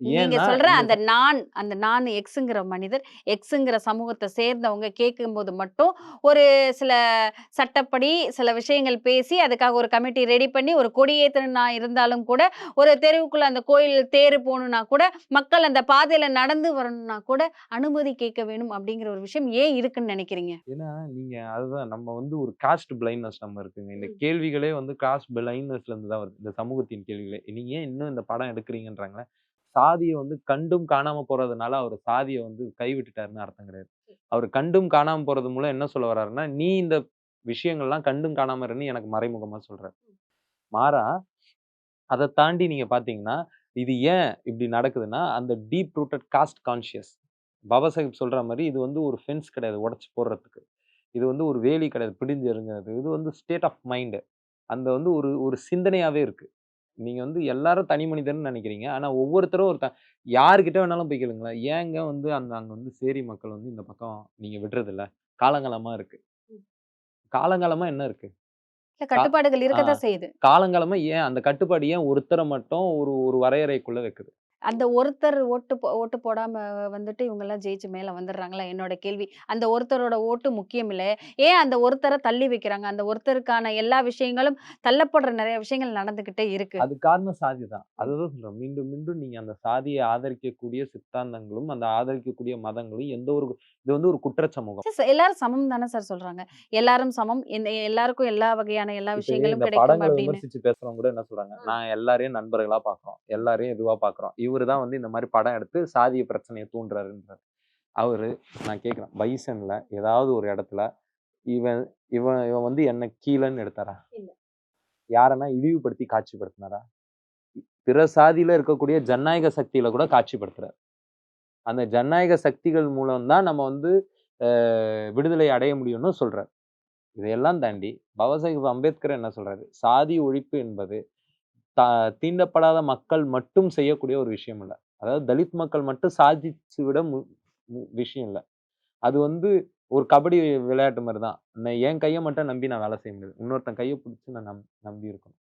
நீங்க ஏன்னா சொல்ற இந்த அந்த நான் எக்ஸ்ங்கிற மனிதர், எக்ஸ்ங்கிற சமூகத்த சேர்ந்தவங்க கேட்கும்போது மட்டும், ஒரு சில சட்டப்படி சில விஷயங்கள் பேசி, அதுக்காக ஒரு கமிட்டி ரெடி பண்ணி, ஒரு கொடியேத்தணும்னா இருந்தாலும் கூட, ஒரு தெருவுக்குள்ள அந்த கோயில் தேர் போணும்னா கூட, மக்கள் அந்த பாதையில நடந்து வரணும்னா கூட, அனுமதி கேட்க வேணும் அப்படிங்கிற ஒரு விஷயம் ஏன் இருக்குன்னு நெனைக்கிறீங்க? ஏன்னா நீங்க அதுதான் நம்ம வந்து ஒரு காஸ்ட் பிளைண்ட்னஸ் நம்ம இருக்குங்க. இந்த ம். கேள்விகளே வந்து காஸ்ட் பிளைண்ட்னஸ்ல இருந்து தான் வருது. இந்த சமூகத்தின் கேள்விகளே. நீங்க ஏன் இன்னும் இந்த படம் எடுக்கிறீங்கன்றாங்களே. சாதிய வந்து கண்டும் காணாம போறதுனால, அவரு சாதிய வந்து கைவிட்டுட்டாருன்னு அர்த்தம் கிடையாது. அவரு கண்டும் காணாம போறது மூலம் என்ன சொல்ல வர்றாருன்னா, நீ இந்த விஷயங்கள்லாம் கண்டும் காணாம இருன்னு எனக்கு மறைமுகமா சொல்றாரு. மாறா, அத தாண்டி நீங்க பார்த்தீங்கன்னா, இது ஏன் இப்படி நடக்குதுன்னா, அந்த டீப் ரூட்டட் காஸ்ட் கான்ஷியஸ். பாபாசாஹிப் சொல்ற மாரி இது வந்து ஒரு ஃபென்ஸ் கிடையாது உடைச்சு போடுறதுக்கு. இது வந்து ஒரு வேலி கிடையாது பிடிஞ்சு எறிஞ்சுறது. இது வந்து ஸ்டேட் ஆஃப் மைண்ட். அந்த வந்து ஒரு ஒரு சிந்தனையாவே இருக்கு. நீங்க வந்து எல்லாரும் தனி மனிதன்னு நெனைக்கிறீங்க. ஆனா ஒவ்வொருத்தரும் யார்கிட்ட வேணாலும் போய் கேளுங்களேன். ஏங்க வந்து அங்க வந்து சேரி மக்கள் வந்து இந்த பக்கம் நீங்க விடுறதில்ல? காலங்காலமா இருக்கு. காலங்காலமா என்ன இருக்கு? இல்ல கா கட்டுப்பாடுகள் ஆ இருக்கத்தான் செய்யுது. காலங்காலமா ஏன் அந்த கட்டுப்பாடு ஏன் ஒருத்தர மட்டும் ஒரு ஒரு வரையறைக்குள்ள வைக்குது? அந்த ஒருத்தர் ஓட்டு போடாம வந்துட்டு இவங்கலாம் ஜெயிச்சு மேல வந்துடுறாங்களா? என்னோட கேள்வி. அந்த ஒருத்தரோட ஓட்டு முக்கியம் இல்ல. ஏன் அந்த ஒருத்தர தள்ளி வைக்கிறாங்க? அந்த ஒருத்தருக்கான எல்லா விஷயங்களும் தள்ளப்படுற நெறைய விஷயங்கள் நடந்துகிட்டே இருக்கு. அது காரணம் சாதி தான். ம். அததான் சொல்றேன். மீண்டும், மீண்டும் நீங்க அந்த சாதிய ஆதரிக்கக்கூடிய சித்தாந்தங்களும், அந்த ஆதரிக்கக்கூடிய மதங்களும் எந்த ஒரு இது வந்து ஒரு குற்றச் சமூகம். எல்லாரும் சமம் தானே சார் சொல்றாங்க. எல்லாரும் சமம். எல்லாருக்கும் எல்லா வகையான எல்லா இப்ப விஷயங்களும் இந்த கிடைக்கும் படங்கள அப்படின்னு. விமர்சிச்சு பேசுறவங்க கூட என்ன சொல்றாங்க, ம். "நான் எல்லாரையும் நண்பர்களா பார்க்குறோம். எல்லாரையும் இதுவா பார்க்குறோம். இவரு தான் வந்து இந்த மாரி படம் எடுத்து சாதிய பிரச்சனைய தூண்டுறாருன்றாரு." அவரு நான் கேட்கிறேன், பைசன்ல ஏதாவது ஒரு இடத்துல இவன் இவன் இவன் வந்து என்ன கீழன்னு எடுத்தாரா? இல்ல. யாரன்னா இழிவுபடுத்தி காட்சிப்படுத்தினாரா? பிற சாதியில இருக்கக்கூடிய ஜனநாயக சக்திகள கூட காட்சிப்படுத்துறாரு. அந்த ஜனநாயக சக்திகள் மூலம் தான் நம்ம வந்து அ விடுதலை அடைய முடியும்னு சொல்றாரு. இதையெல்லாம் தாண்டி பாபாசாஹிப் அம்பேத்கர் என்ன சொல்றாரு? சாதி ஒழிப்பு என்பது தா தீண்டப்படாத மக்கள் மட்டும் செய்யக்கூடிய ஒரு விஷயம் இல்ல. அதாவது தலித் மக்கள் மட்டும் சாதிச்சு விட விஷயம் இல்ல. அது வந்து ஒரு கபடி விளையாட்டு மாரி தான். என் கைய மட்டும் நம்பி நான் வேலை செய்ய முடியாது. இன்னொருத்தன் கைய புடிச்சு நான் நம்பி இருக்கணும்.